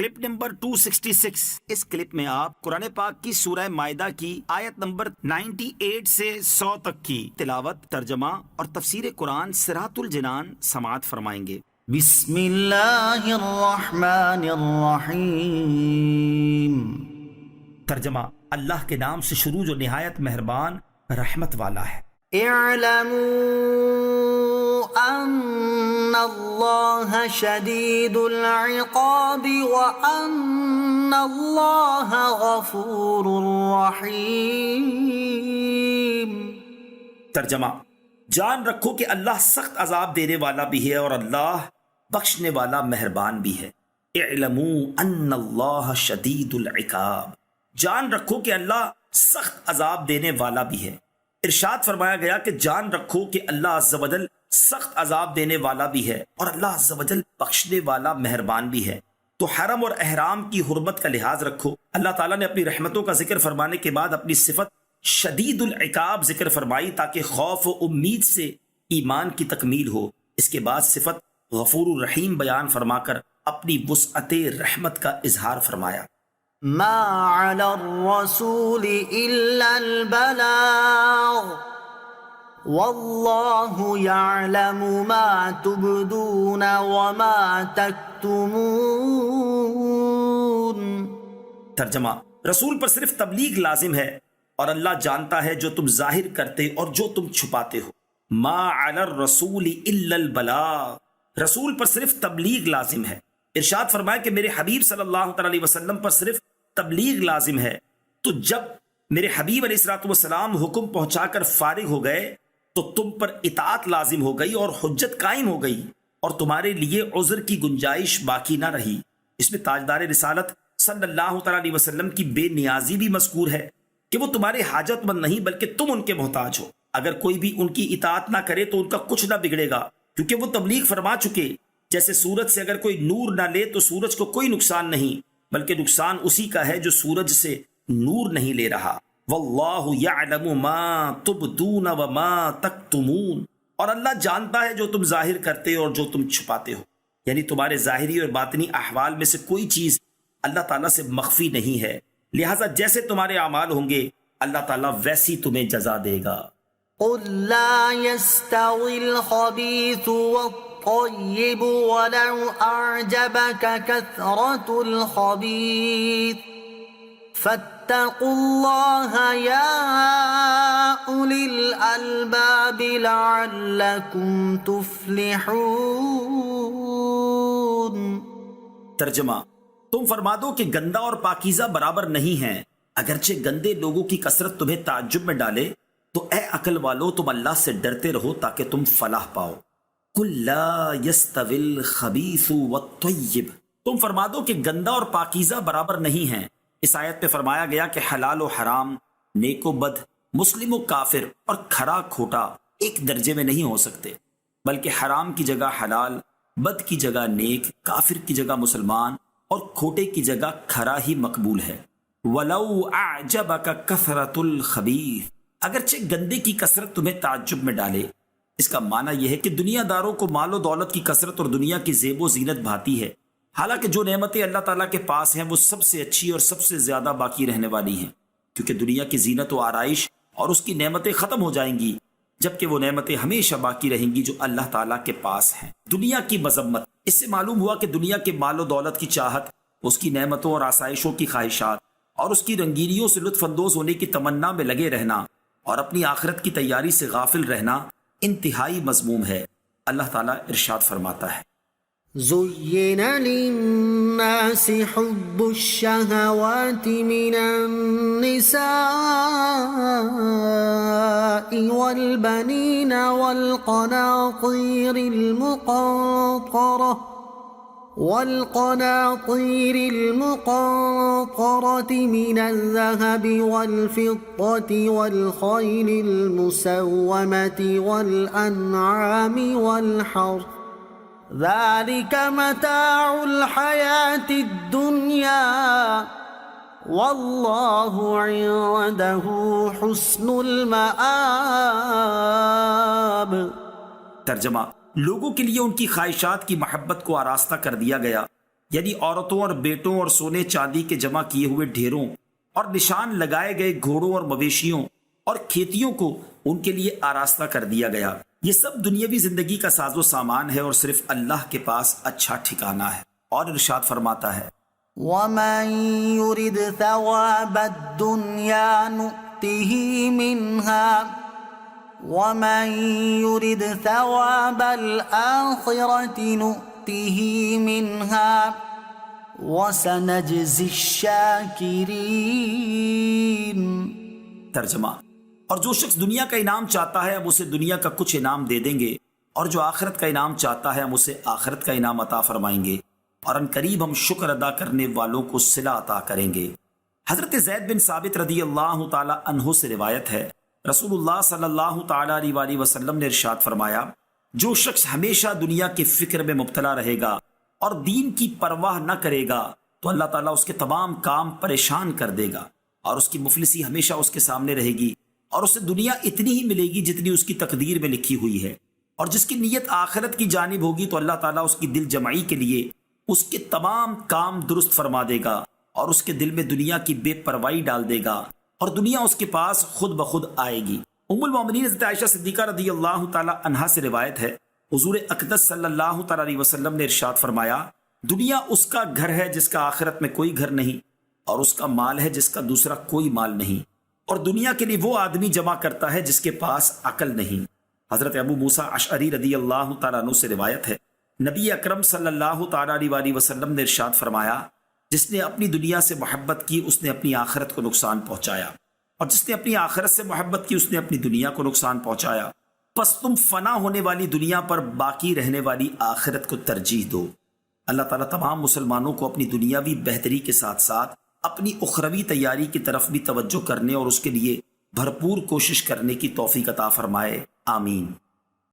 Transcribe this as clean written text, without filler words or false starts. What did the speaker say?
Clip number 266۔ اس clip میں آپ قرآن پاک کی سورہ مائدہ کی آیت نمبر 98 سے 100 تک کی تلاوت، ترجمہ اور تفسیر قرآن صراط الجنان سماعت فرمائیں گے۔ بسم اللہ الرحمن الرحیم۔ ترجمہ: اللہ کے نام سے شروع جو نہایت مہربان رحمت والا ہے۔ اعلموا ان اللہ شدید العقاب وان اللہ غفور رحیم۔ ترجمہ: جان رکھو کہ اللہ سخت عذاب دینے والا بھی ہے اور اللہ بخشنے والا مہربان بھی ہے۔ اعلموا ان اللہ شدید العقاب، جان رکھو کہ اللہ سخت عذاب دینے والا بھی ہے۔ ارشاد فرمایا گیا کہ جان رکھو کہ اللہ عز و جل سخت عذاب دینے والا بھی ہے اور اللہ عز و جل بخشنے والا مہربان بھی ہے۔ تو حرم اور احرام کی حرمت کا لحاظ رکھو۔ اللہ تعالیٰ نے اپنی رحمتوں کا ذکر فرمانے کے بعد اپنی صفت شدید العقاب ذکر فرمائی تاکہ خوف و امید سے ایمان کی تکمیل ہو۔ اس کے بعد صفت غفور الرحیم بیان فرما کر اپنی وسعت رحمت کا اظہار فرمایا۔ ما علی الرسول الا البلاغ واللہ یعلم ما تبدون وما تکتمون۔ ترجمہ: رسول پر صرف تبلیغ لازم ہے اور اللہ جانتا ہے جو تم ظاہر کرتے اور جو تم چھپاتے ہو۔ ما علی الرسول الا البلاغ، رسول پر صرف تبلیغ لازم ہے۔ ارشاد فرمایا کہ میرے حبیب صلی اللہ علیہ وسلم پر صرف تبلیغ لازم ہے۔ تو جب میرے حبیب علیہ الصلوۃ والسلام حکم پہنچا کر فارغ ہو گئے تو تم پر اطاعت لازم ہو گئی اور حجت قائم ہو گئی اور تمہارے لیے عذر کی گنجائش باقی نہ رہی۔ اس میں تاجدار رسالت صلی اللہ علیہ وسلم کی بے نیازی بھی مذکور ہے کہ وہ تمہارے حاجت مند نہیں بلکہ تم ان کے محتاج ہو۔ اگر کوئی بھی ان کی اطاعت نہ کرے تو ان کا کچھ نہ بگڑے گا کیونکہ وہ تبلیغ فرما چکے۔ جیسے سورج سے اگر کوئی نور نہ لے تو سورج کو کوئی نقصان نہیں بلکہ نقصان اسی کا ہے جو سورج سے نور نہیں لے رہا۔ واللہ یعلم ما تبدون وما تکتمون، اور اللہ جانتا ہے جو تم ظاہر کرتے اور جو تم چھپاتے ہو، یعنی تمہارے ظاہری اور باطنی احوال میں سے کوئی چیز اللہ تعالیٰ سے مخفی نہیں ہے، لہٰذا جیسے تمہارے اعمال ہوں گے اللہ تعالیٰ ویسی تمہیں جزا دے گا۔ قل لا يستوي الخبيث والطيب ولو أعجبك كثرة الخبيث فاتقوا الله يا أولي الألباب لعلكم تفلحون۔ ترجمہ: تم فرما دو کہ گندا اور پاکیزہ برابر نہیں ہیں، اگرچہ گندے لوگوں کی کثرت تمہیں تعجب میں ڈالے تو اے عقل والو تم اللہ سے ڈرتے رہو تاکہ تم فلاح پاؤ۔ قل لا يستوي الخبيث والطيب، تم فرما دو کہ گندا اور پاکیزہ برابر نہیں ہیں۔ اس آیت پہ فرمایا گیا کہ حلال و حرام، نیک و بد، مسلم و کافر اور کھرا کھوٹا ایک درجے میں نہیں ہو سکتے، بلکہ حرام کی جگہ حلال، بد کی جگہ نیک، کافر کی جگہ مسلمان اور کھوٹے کی جگہ کھرا ہی مقبول ہے۔ وَلَوْ أَعْجَبَكَ كَثْرَةُ الْخَبِيثِ، اگرچہ گندے کی کثرت تمہیں تعجب میں ڈالے۔ اس کا معنی یہ ہے کہ دنیا داروں کو مال و دولت کی کثرت اور دنیا کی زیب و زینت بھاتی ہے، حالانکہ جو نعمتیں اللہ تعالیٰ کے پاس ہیں وہ سب سے اچھی اور سب سے زیادہ باقی رہنے والی ہیں، کیونکہ دنیا کی زینت و آرائش اور اس کی نعمتیں ختم ہو جائیں گی جبکہ وہ نعمتیں ہمیشہ باقی رہیں گی جو اللہ تعالیٰ کے پاس ہیں۔ دنیا کی مذمت، اس سے معلوم ہوا کہ دنیا کے مال و دولت کی چاہت، اس کی نعمتوں اور آسائشوں کی خواہشات اور اس کی رنگینیوں سے لطف اندوز ہونے کی تمنا میں لگے رہنا اور اپنی آخرت کی تیاری سے غافل رہنا انتہائی مذموم ہے۔ اللہ تعالیٰ ارشاد فرماتا ہے: زين للناس حب الشهوات من النساء والبنين والقناطير المقنطرة من الذهب والفضة والخيل المسومة والأنعام والحرث ذلك متاع الحياة الدنيا واللہ عنده حسن المآب۔ ترجمہ: لوگوں کے لیے ان کی خواہشات کی محبت کو آراستہ کر دیا گیا یعنی عورتوں اور بیٹوں اور سونے چاندی کے جمع کیے ہوئے ڈھیروں اور نشان لگائے گئے گھوڑوں اور مویشیوں اور کھیتیوں کو ان کے لیے آراستہ کر دیا گیا۔ یہ سب دنیاوی زندگی کا ساز و سامان ہے اور صرف اللہ کے پاس اچھا ٹھکانہ ہے۔ اور ارشاد فرماتا ہے ومن يرد ثواب الدنيا نؤته منها ومن يرد ثواب الآخرة نؤته منها وسنجزي الشاكرين۔ ترجمہ، اور جو شخص دنیا کا انعام چاہتا ہے ہم اسے دنیا کا کچھ انعام دے دیں گے، اور جو آخرت کا انعام چاہتا ہے ہم اسے آخرت کا انعام عطا فرمائیں گے، اور ان قریب ہم شکر ادا کرنے والوں کو صلہ عطا کریں گے۔ حضرت زید بن ثابت رضی اللہ تعالی عنہ سے روایت ہے، رسول اللہ صلی اللہ تعالی علیہ وآلہ وسلم نے ارشاد فرمایا، جو شخص ہمیشہ دنیا کی فکر میں مبتلا رہے گا اور دین کی پرواہ نہ کرے گا تو اللہ تعالیٰ اس کے تمام کام پریشان کر دے گا، اور اس کی مفلسی ہمیشہ اس کے سامنے رہے گی، اور اسے دنیا اتنی ہی ملے گی جتنی اس کی تقدیر میں لکھی ہوئی ہے، اور جس کی نیت آخرت کی جانب ہوگی تو اللہ تعالیٰ اس کی دل جمعی کے لیے اس کے تمام کام درست فرما دے گا، اور اس کے دل میں دنیا کی بے پرواہی ڈال دے گا، اور دنیا اس کے پاس خود بخود آئے گی۔ ام المومنین حضرت عائشہ صدیقہ رضی اللہ تعالی عنہا سے روایت ہے، حضور اقدس صلی اللہ تعالی علیہ وسلم نے ارشاد فرمایا، دنیا اس کا گھر ہے جس کا آخرت میں کوئی گھر نہیں، اور اس کا مال ہے جس کا دوسرا کوئی مال نہیں، اور دنیا کے لیے وہ آدمی جمع کرتا ہے جس کے پاس عقل نہیں۔ حضرت ابو موسیٰ اشعری رضی اللہ تعالیٰ عنہ سے روایت ہے، نبی اکرم صلی اللہ تعالیٰ علیہ وآلہ وسلم نے ارشاد فرمایا، جس نے اپنی دنیا سے محبت کی اس نے اپنی آخرت کو نقصان پہنچایا، اور جس نے اپنی آخرت سے محبت کی اس نے اپنی دنیا کو نقصان پہنچایا۔ پس تم فنا ہونے والی دنیا پر باقی رہنے والی آخرت کو ترجیح دو۔ اللہ تعالیٰ تمام مسلمانوں کو اپنی دنیاوی بہتری کے ساتھ ساتھ اپنی اخروی تیاری کی طرف بھی توجہ کرنے اور اس کے لیے بھرپور کوشش کرنے کی توفیق عطا فرمائے، آمین۔